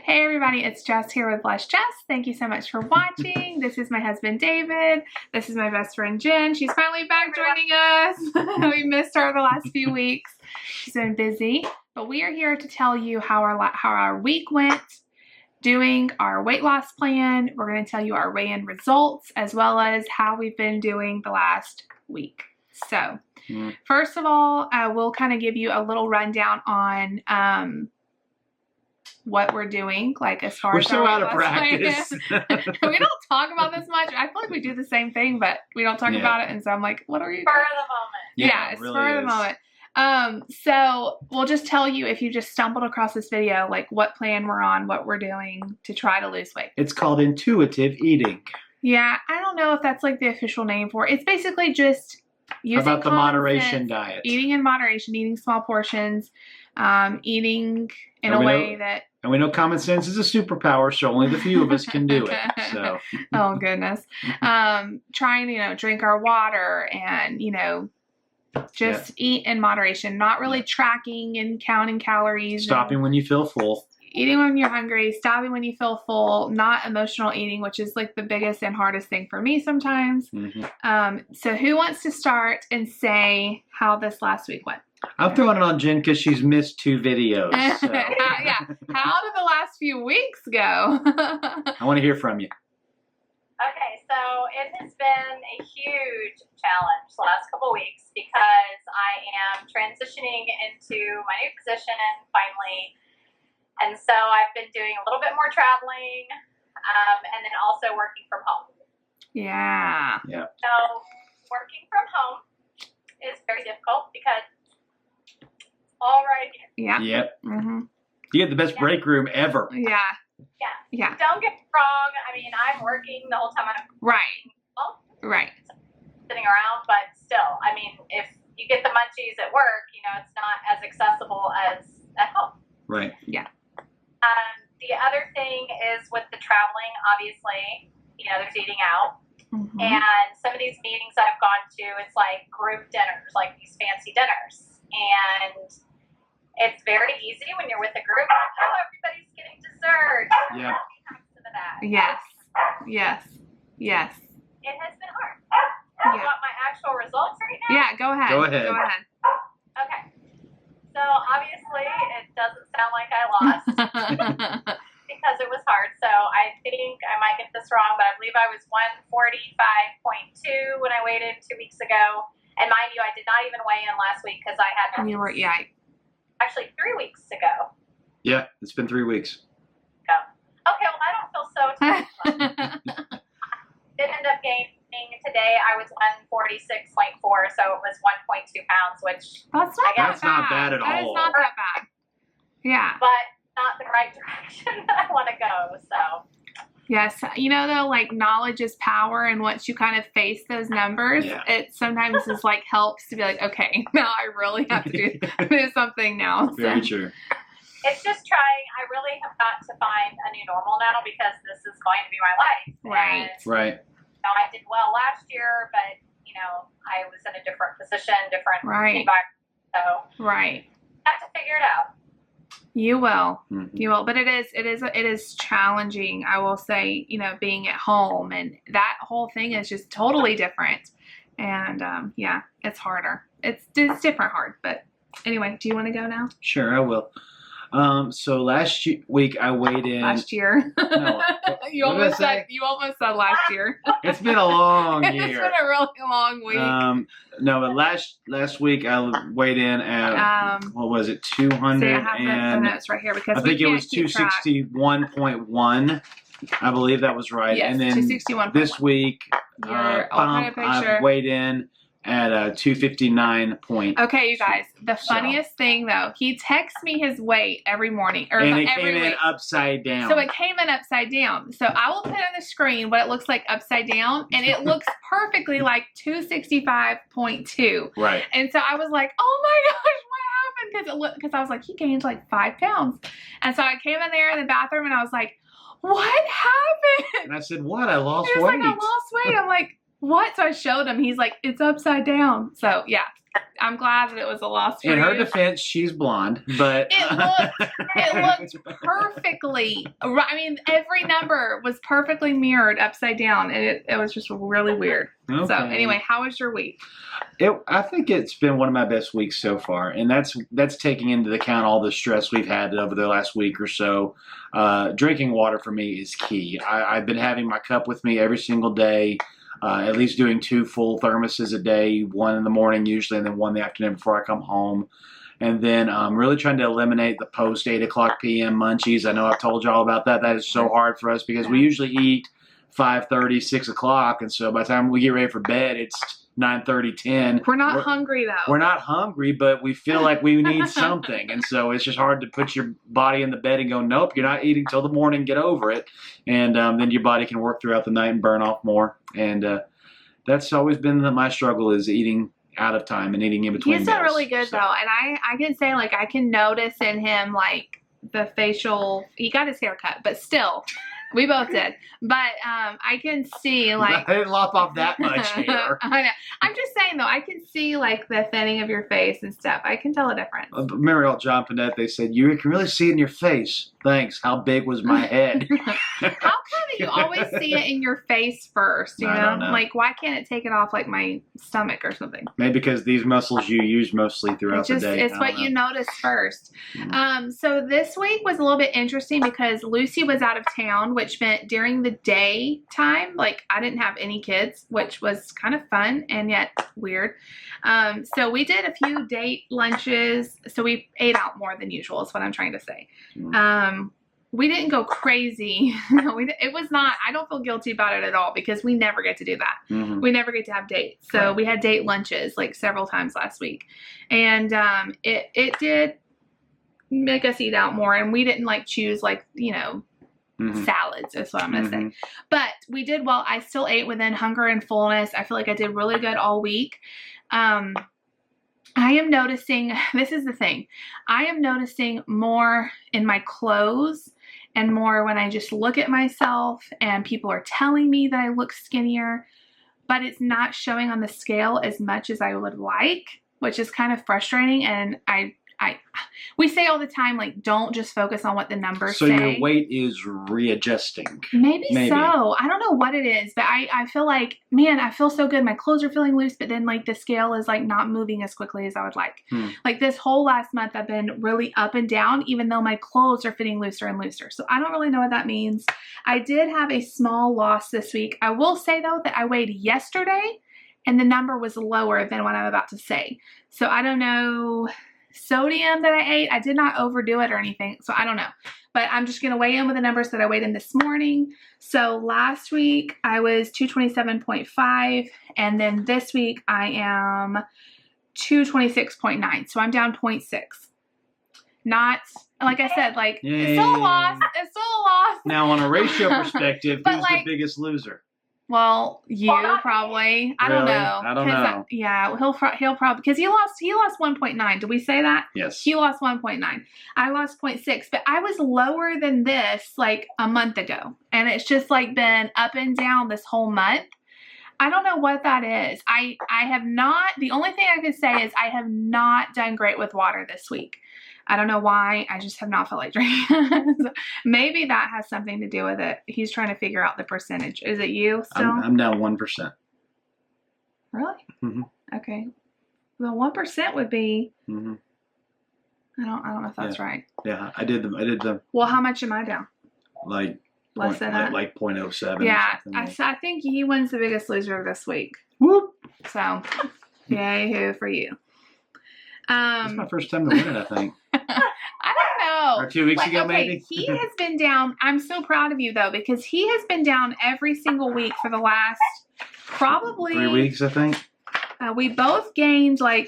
Hey everybody, it's Jess here with Bless Jess. Thank you so much for watching. This is my husband David. This is my best friend Jen. She's finally back joining us. We missed her the last few weeks. She's been busy, but we are here to tell you how our week went, doing our weight loss plan. We're going to tell you our weigh-in results as well as how we've been doing the last week. So, first of all, we'll kind of give you a little rundown on what we're doing, like as far as we're so out of practice. We don't talk about this much. I feel like we do the same thing, but we don't talk about it. And so I'm like, what are you doing? Spur of the moment. Yeah, it's really spur of the moment. So we'll just tell you if you just stumbled across this video, like what plan we're on, what we're doing to try to lose weight. It's called intuitive eating. Yeah, I don't know if that's like the official name for it. It's basically just using about the moderation diet. Eating in moderation, eating small portions, eating in a way that... And we know common sense is a superpower, so only the few of us can do it. So. Oh, goodness. Trying, drink our water and, just eat in moderation. Not really tracking and counting calories. Stopping when you feel full. Eating when you're hungry. Stopping when you feel full. Not emotional eating, which is like the biggest and hardest thing for me sometimes. So who wants to start and say how this last week went? I'm throwing it on Jen because she's missed 2 videos. So. Yeah. How did the last few weeks go? I want to hear from you. Okay, so it has been a huge challenge the last couple weeks because I am transitioning into my new position finally. And so I've been doing a little bit more traveling and then also working from home. Yeah. So working from home is very difficult because all right here. Yeah. Yep. You get the best break room ever. Yeah. Don't get me wrong. I mean, I'm working the whole time I'm right. Sitting around, but still, I mean, if you get the munchies at work, it's not as accessible as at home. Right. Yeah. The other thing is with the traveling, obviously, there's eating out. And some of these meetings I've gone to, it's like group dinners, like these fancy dinners. And it's very easy when you're with a group. Oh, everybody's getting dessert. Yeah. Some of that. Yes. It has been hard. You want my actual results right now? Yeah, go ahead. Okay. So obviously it doesn't sound like I lost because it was hard. So I think I might get this wrong, but I believe I was 145.2 when I weighed in 2 weeks ago. And mind you, I did not even weigh in last week because I had You were, actually 3 weeks ago. Yeah, it's been 3 weeks. Okay, well I don't feel so terrible. Did end up gaining today. I was 146.4, so it was 1.2 pounds, which that's not bad at all. That is not that bad. Yeah. But not the right direction that I want to go. So. Yes, though, like knowledge is power, and once you kind of face those numbers, it sometimes is like helps to be like, okay, now I really have to do something now. Very true. It's just trying. I really have got to find a new normal now because this is going to be my life. Right. I did well last year, but I was in a different position, different environment. So I have to figure it out. You will. You will. But it is challenging, I will say, being at home, and that whole thing is just totally different. And it's harder. It's different hard. But anyway, do you want to go now? Sure, I will. So last week I weighed in. Last year. No. You almost said last year. It's been a long year. It's been a really long week. No, but last week I weighed in at what was it, 200 I have the notes right here because I think it was 261.1. I believe that was right. Yes, and then 261.1. This week I've weighed in at 259 point. Okay, you guys. The funniest thing though, he texts me his weight every morning and it came in upside down. So it came in upside down. So I will put on the screen what it looks like upside down, and it looks perfectly like 265.2. Right. And so I was like, oh my gosh, what happened? Because I was like, he gained like 5 pounds. And so I came in there in the bathroom and I was like, what happened? And I said, what? I lost weight. Like, I lost weight. I'm like, what? So I showed him. He's like, it's upside down. So yeah, I'm glad that it was a loss for In her you. defense, she's blonde, but it looked perfectly. I mean, every number was perfectly mirrored upside down, and it was just really weird. Okay. So anyway, how was your week? I think it's been one of my best weeks so far, and that's taking into account all the stress we've had over the last week or so. Drinking water for me is key. I've been having my cup with me every single day. At least doing 2 full thermoses a day, one in the morning usually, and then one in the afternoon before I come home. And then really trying to eliminate the post 8 o'clock p.m. munchies. I know I've told you all about that. That is so hard for us because we usually eat 5:30, 6 o'clock. And so by the time we get ready for bed, it's 9:30, 10. We're not hungry, though. We're not hungry, but we feel like we need something. And so it's just hard to put your body in the bed and go, nope, you're not eating till the morning, get over it. And then your body can work throughout the night and burn off more. And that's always been my struggle, is eating out of time and eating in between He's meals. done really good, though. And I can say, like, I can notice in him, like, the facial, he got his hair cut, but still, we both did. But I can see, like, I didn't lop off that much hair. I know. I'm just saying, though, I can see, like, the thinning of your face and stuff. I can tell a difference. Remember old John Panette, they said, you can really see it in your face. Thanks. How big was my head? How come that you always see it in your face first, you I know? don't know. Like, why can't it take it off, like, my stomach or something? Maybe because these muscles you use mostly throughout the day. It's what you notice first. So this week was a little bit interesting because Lucy was out of town, which meant during the day time, like, I didn't have any kids, which was kind of fun and yet weird. So we did a few date lunches. So we ate out more than usual is what I'm trying to say. We didn't go crazy. No, it was not, I don't feel guilty about it at all because we never get to do that. We never get to have dates. So we had date lunches like several times last week. And it did make us eat out more. And we didn't like choose like, you know, salads is what I'm going to say. But we did well. I still ate within hunger and fullness. I feel like I did really good all week. I am noticing, this is the thing, I am noticing more in my clothes and more when I just look at myself and people are telling me that I look skinnier, but it's not showing on the scale as much as I would like, which is kind of frustrating. And we say all the time, like, don't just focus on what the numbers say. So your weight is readjusting. Maybe so. I don't know what it is, but I feel like, man, I feel so good. My clothes are feeling loose, but then like the scale is like not moving as quickly as I would like. Like this whole last month, I've been really up and down, even though my clothes are fitting looser and looser. So I don't really know what that means. I did have a small loss this week. I will say though that I weighed yesterday and the number was lower than what I'm about to say. So I don't know. Sodium that I ate, I did not overdo it or anything, so I don't know. But I'm just going to weigh in with the numbers that I weighed in this morning. So last week I was 227.5, and then this week I am 226.9. So I'm down 0.6. Not, like I said, like, it's still a loss. It's still a loss. Now, on a ratio perspective, who's like, the biggest loser? Well, you probably. I don't know. I don't know. Yeah, he'll probably, because he lost 1.9. Did we say that? Yes. He lost 1.9. I lost 0.6, but I was lower than this like a month ago, and it's just like been up and down this whole month. I don't know what that is. I have not. The only thing I can say is I have not done great with water this week. I don't know why. I just have not felt like drinking. So maybe that has something to do with it. He's trying to figure out the percentage. Is it you still? I'm down 1%. Really? Okay. Well, 1% would be. I don't know if that's right. Yeah, I did the. Well, how much am I down? Like less than that. Like 0.07. Yeah, I think he wins the biggest loser this week. Whoop. So, yay hoo for you. It's my first time to win it, I think. I don't know. Or 2 weeks ago, maybe. He has been down. I'm so proud of you, though, because he has been down every single week for the last probably 3 weeks, I think. We both gained, I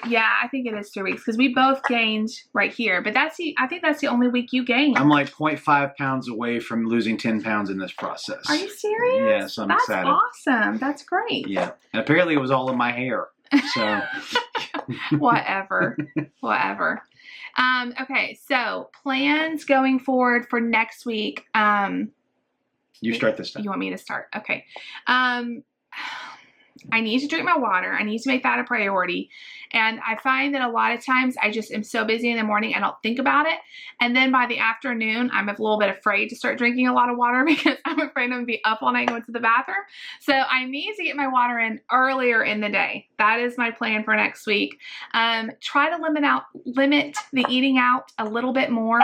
think it is 3 weeks, because we both gained right here. But I think that's the only week you gained. I'm like 0.5 pounds away from losing 10 pounds in this process. Are you serious? Yeah, so I'm excited. That's awesome. That's great. Yeah. And apparently it was all in my hair. So. Whatever. Okay, so plans going forward for next week. You start this time. You want me to start? Okay. I need to drink my water. I need to make that a priority. And I find that a lot of times I just am so busy in the morning, I don't think about it. And then by the afternoon, I'm a little bit afraid to start drinking a lot of water because I'm afraid I'm going to be up all night going to the bathroom. So I need to get my water in earlier in the day. That is my plan for next week. Try to limit the eating out a little bit more.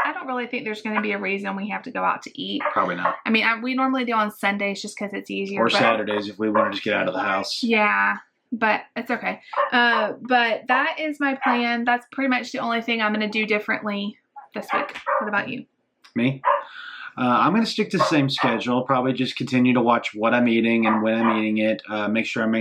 I don't really think there's going to be a reason we have to go out to eat. Probably not. I mean, we normally do on Sundays just because it's easier. Or Saturdays if we want to just get out of the house. Yeah, but it's okay. But that is my plan. That's pretty much the only thing I'm going to do differently this week. What about you? Me? I'm going to stick to the same schedule. Probably just continue to watch what I'm eating and when I'm eating it. Make sure I'm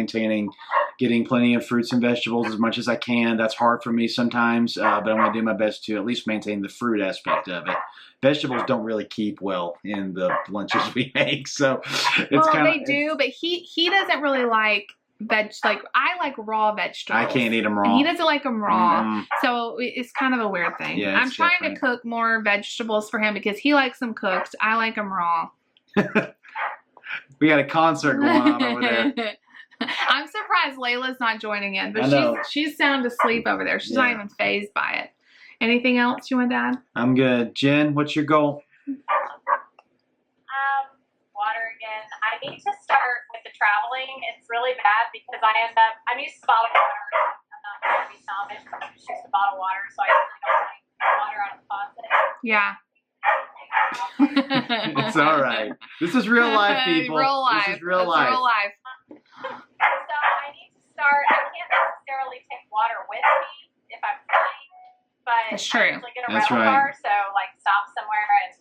getting plenty of fruits and vegetables as much as I can. That's hard for me sometimes, but I'm going to do my best to at least maintain the fruit aspect of it. Vegetables don't really keep well in the lunches we make, so it's kind of... They do, but he doesn't really like I like raw vegetables. I can't eat them raw. And he doesn't like them raw. So it's kind of a weird thing. Yeah, I'm trying to cook more vegetables for him because he likes them cooked. I like them raw. We got a concert going on over there. I'm surprised Layla's not joining in, but she's sound asleep over there. She's not even fazed by it. Anything else you want to add? I'm good. Jen, what's your goal? Water again. I need to start with the traveling. It's really bad because I'm used to bottled water. I'm not trying to be snobbish, but I'm just used to bottled water, so I usually don't like water out of the faucet. Yeah. It's all right. This is real life, people. Real life. This is real life. Real life. So I need to start. I can't necessarily take water with me if I'm flying, but That's true. I usually get a rental car, so like stop somewhere and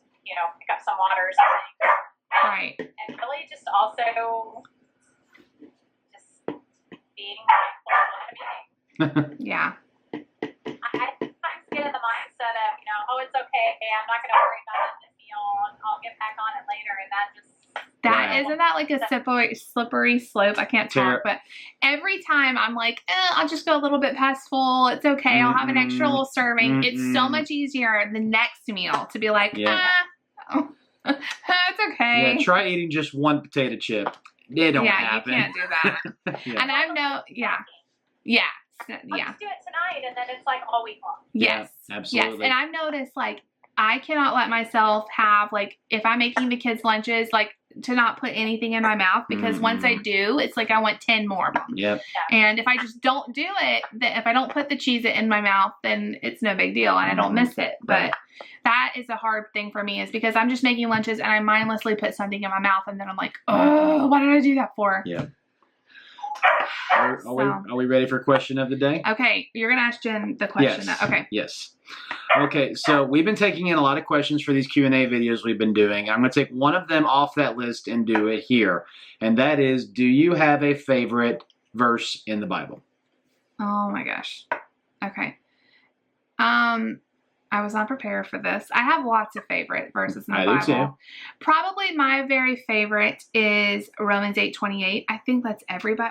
pick up some water or something. Right. And really just also just being mindful of what I'm eating. Yeah. I sometimes get in the mindset of, it's okay, I'm not going to worry about it this meal, and I'll get back on it later, and that just... Isn't that like a slippery slope? I can't talk, but every time I'm like, I'll just go a little bit past full. It's okay. I'll have an extra little serving. It's so much easier the next meal to be like, it's okay. Yeah, try eating just one potato chip. It don't happen. You can't do that. And I know, I'll just do it tonight, and then it's like all week long. Yes. Yeah, absolutely. Yes, and I've noticed, I cannot let myself have, if I'm making the kids' lunches, to not put anything in my mouth, because once I do, it's like I want 10 more of them. Yep. And if I just don't do it, if I don't put the Cheez-It in my mouth, then it's no big deal, and I don't miss it. But that is a hard thing for me, is because I'm just making lunches, and I mindlessly put something in my mouth, and then I'm like, oh, what did I do that for? Yeah. Are we ready for question of the day? Okay, you're going to ask Jen the question. Yes. Okay. Yes. Okay, so we've been taking in a lot of questions for these Q&A videos we've been doing. I'm going to take one of them off that list and do it here. And that is, do you have a favorite verse in the Bible? Oh my gosh. Okay. I was not prepared for this. I have lots of favorite verses in the Bible. I do too. Probably my very favorite is Romans 8:28. I think that's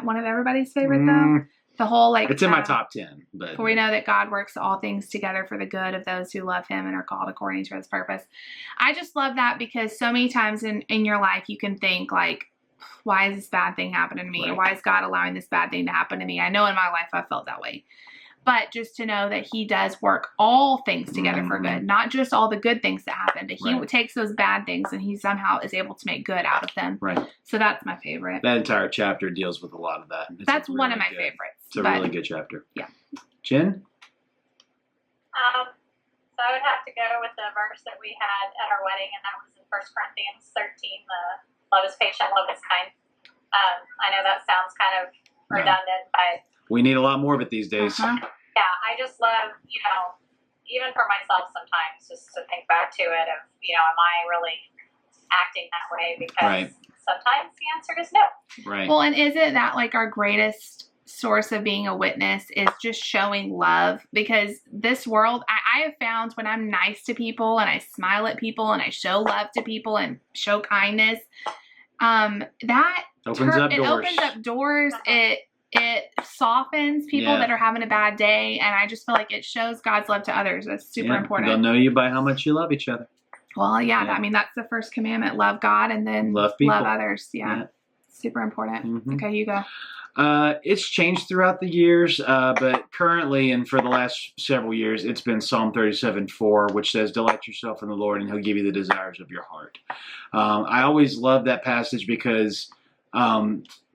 one of everybody's favorite though. The whole it's in my top 10. But for we know that God works all things together for the good of those who love him and are called according to his purpose. I just love that because so many times in your life you can think why is this bad thing happening to me? Right. Or why is God allowing this bad thing to happen to me? I know in my life I felt that way. But just to know that he does work all things together for good, not just all the good things that happen, but he takes those bad things and he somehow is able to make good out of them. Right. So that's my favorite. That entire chapter deals with a lot of that. That's one of my favorites. It's a really good chapter. Yeah. Jen? So I would have to go with the verse that we had at our wedding, and that was in 1 Corinthians 13, the love is patient, love is kind. I know that sounds kind of redundant, but... We need a lot more of it these days. Yeah, I just love, even for myself sometimes, just to think back to it of, am I really acting that way? Because sometimes the answer is no. Right. Well, and isn't that our greatest source of being a witness is just showing love? Because this world, I have found when I'm nice to people and I smile at people and I show love to people and show kindness, that opens up doors. It opens up doors. It softens people that are having a bad day, and I just feel like it shows God's love to others. That's super important. They'll know you by how much you love each other. Well, I mean, that's the first commandment. Love God and then love others. Yeah. Super important. Mhm. Okay, you go. It's changed throughout the years, but currently and for the last several years, it's been Psalm 37:4, which says, "Delight yourself in the Lord, and He'll give you the desires of your heart." I always love that passage because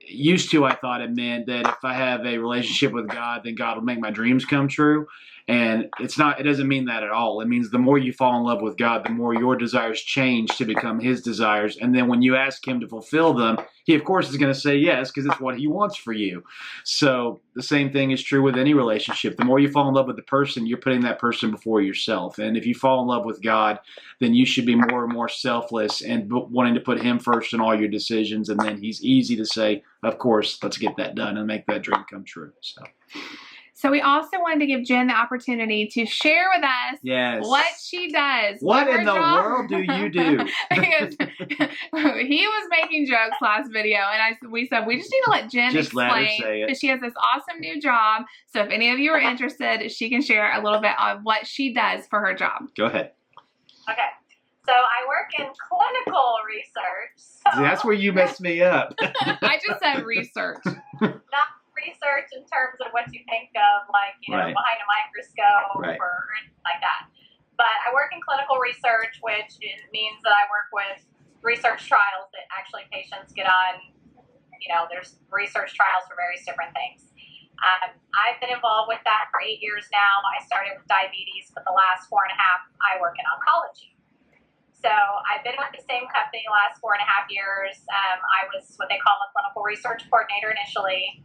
used to I thought it meant that if I have a relationship with God, then God will make my dreams come true. And it's not. It doesn't mean that at all. It means the more you fall in love with God, the more your desires change to become His desires. And then when you ask Him to fulfill them, He of course is going to say yes because it's what He wants for you. So the same thing is true with any relationship. The more you fall in love with the person, you're putting that person before yourself. And if you fall in love with God, then you should be more and more selfless and wanting to put Him first in all your decisions. And then He's easy to say, of course, let's get that done and make that dream come true. So we also wanted to give Jen the opportunity to share with us what she does. What in the world do you do? Because he was making jokes last video, and we said we just need to let Jen explain. Let her say it. Because she has this awesome new job. So if any of you are interested, she can share a little bit on what she does for her job. Go ahead. Okay. So I work in clinical research. So That's where you messed me up. I just said research. Not research in terms of what you think of, like, Right. behind a microscope Right. or anything like that. But I work in clinical research, which means that I work with research trials that actually patients get on. There's research trials for various different things. I've been involved with that for 8 years now. I started with diabetes, but the last 4.5, I work in oncology. So I've been with the same company the last 4.5 years. I was what they call a clinical research coordinator initially,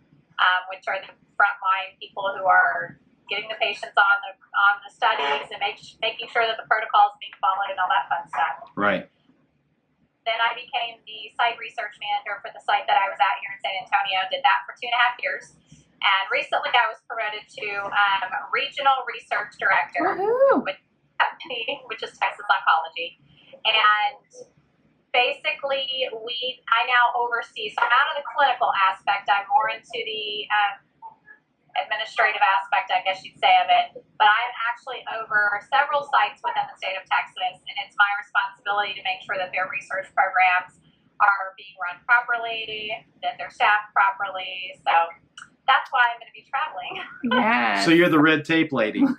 which are the frontline people who are getting the patients on the studies and making sure that the protocol is being followed and all that fun stuff. Right. Then I became the site research manager for the site that I was at here in San Antonio. Did that for 2.5 years. And recently I was promoted to regional research director with the company, which is Texas Oncology. And basically, I now oversee, so I'm out of the clinical aspect, I'm more into the administrative aspect, I guess you'd say, of it. But I'm actually over several sites within the state of Texas, and it's my responsibility to make sure that their research programs are being run properly, that they're staffed properly. So that's why I'm going to be traveling. Yeah. So you're the red tape lady. She's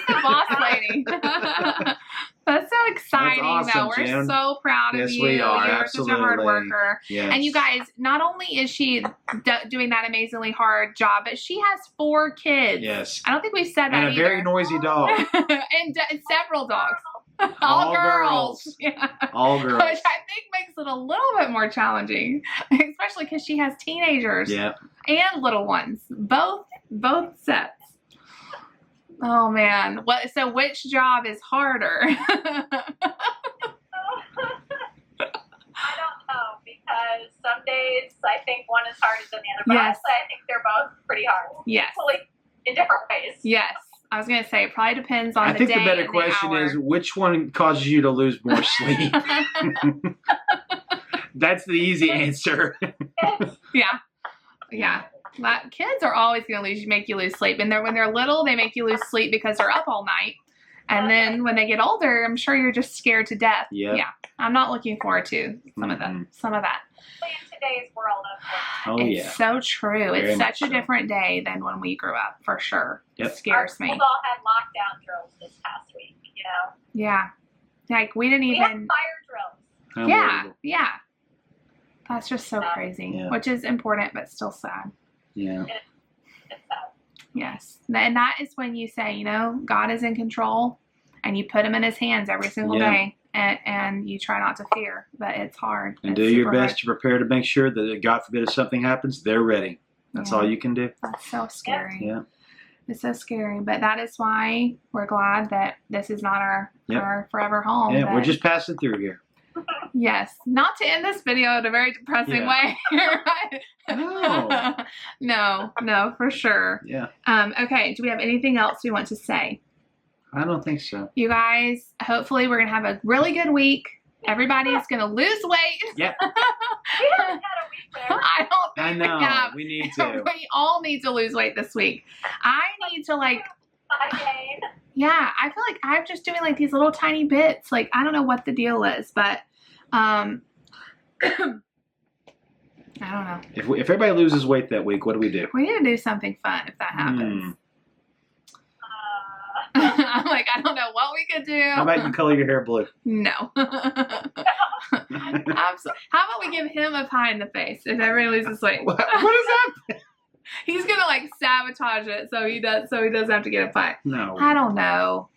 the boss lady. That's so exciting, That's awesome, though. We're Jen. so proud of Yes, you. we are. You're Absolutely. such a hard worker. Yes. And you guys, not only is she doing that amazingly hard job, but she has 4 kids. Yes. I don't think we've said that And a either. very noisy dog. and several dogs. All girls. girls. Yeah. All girls. Which I think makes it a little bit more challenging, especially because she has teenagers and little ones, both sets. Oh man! So which job is harder? I don't know, because some days I think one is harder than the other, but honestly I think they're both pretty hard. Yes. Equally in different ways. Yes. I was going to say, it probably depends on the day. I think the better question is, which one causes you to lose more sleep? That's the easy answer. Yeah. Kids are always going to make you lose sleep. And when they're little, they make you lose sleep because they're up all night. And then when they get older, I'm sure you're just scared to death. Yep. Yeah. I'm not looking forward to some of that. In today's world, It's so true. Very It's such a so. different day than when we grew up, for sure. Yep. It scares me. Our schools all had lockdown drills this past week, Yeah. Like, we didn't We had even... fire drills. Yeah. That's just so crazy, which is important, but still sad. Yeah. It's sad. Yes. And that is when you say, God is in control, and you put him in his hands every single day, and you try not to fear, but it's hard. And it's do your super best hard. to prepare to make sure that, God forbid, if something happens, they're ready. That's all you can do. That's so scary. Yeah. It's so scary, but that is why we're glad that this is not our forever home. Yeah, we're just passing through here. Yes, not to end this video in a very depressing way. No, for sure. Yeah. Okay, do we have anything else we want to say? I don't think so. You guys, hopefully we're going to have a really good week. Everybody's going to lose weight. Yep. We haven't had a week there. I don't think I know. we have. We need to. We all need to lose weight this week. I need to I feel like I'm just doing these little tiny bits. I don't know what the deal is, but I don't know. If everybody loses weight that week, what do we do? We need to do something fun if that happens. I'm like, I don't know what we could do. How about you color your hair blue? No. How about we give him a pie in the face if everybody loses weight? What is that? He's gonna like sabotage it so he doesn't have to get a pie. No. I don't know.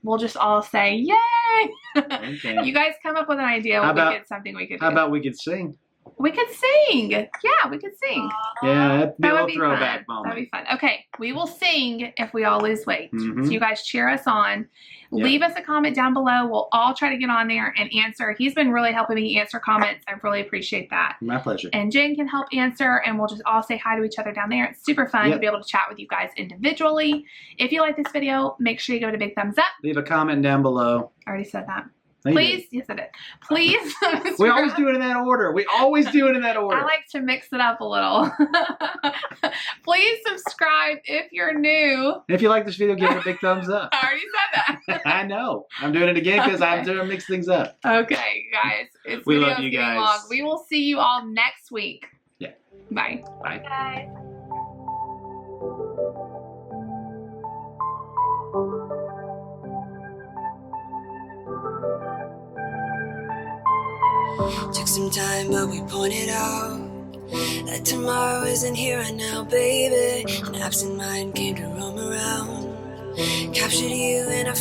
We'll just all say yay. Okay. You guys come up with an idea. How about, we get something we could do. How about we could sing? We could sing. Yeah, we could sing. Yeah, that'd be a little be throwback fun. moment. That'd be fun. Okay, we will sing if we all lose weight. Mhm. So you guys cheer us on. Yep. Leave us a comment down below. We'll all try to get on there and answer. He's been really helping me answer comments. I really appreciate that. My pleasure. And Jen can help answer, and we'll just all say hi to each other down there. It's super fun to be able to chat with you guys individually. If you like this video, make sure you give it a big thumbs up. Leave a comment down below. I already said that. No, Please, yes I did. Please. We always do it in that order. We always do it in that order. I like to mix it up a little. Please subscribe if you're new. If you like this video, give it a big thumbs up. I already said that. I know. I'm doing it again because I'm trying to mix things up. Okay, guys. We love you guys. Long. We will see you all next week. Yeah. Bye. Bye. Guys. Took some time, but we pointed out that tomorrow isn't here right now, baby. An absent mind came to roam around, captured you in a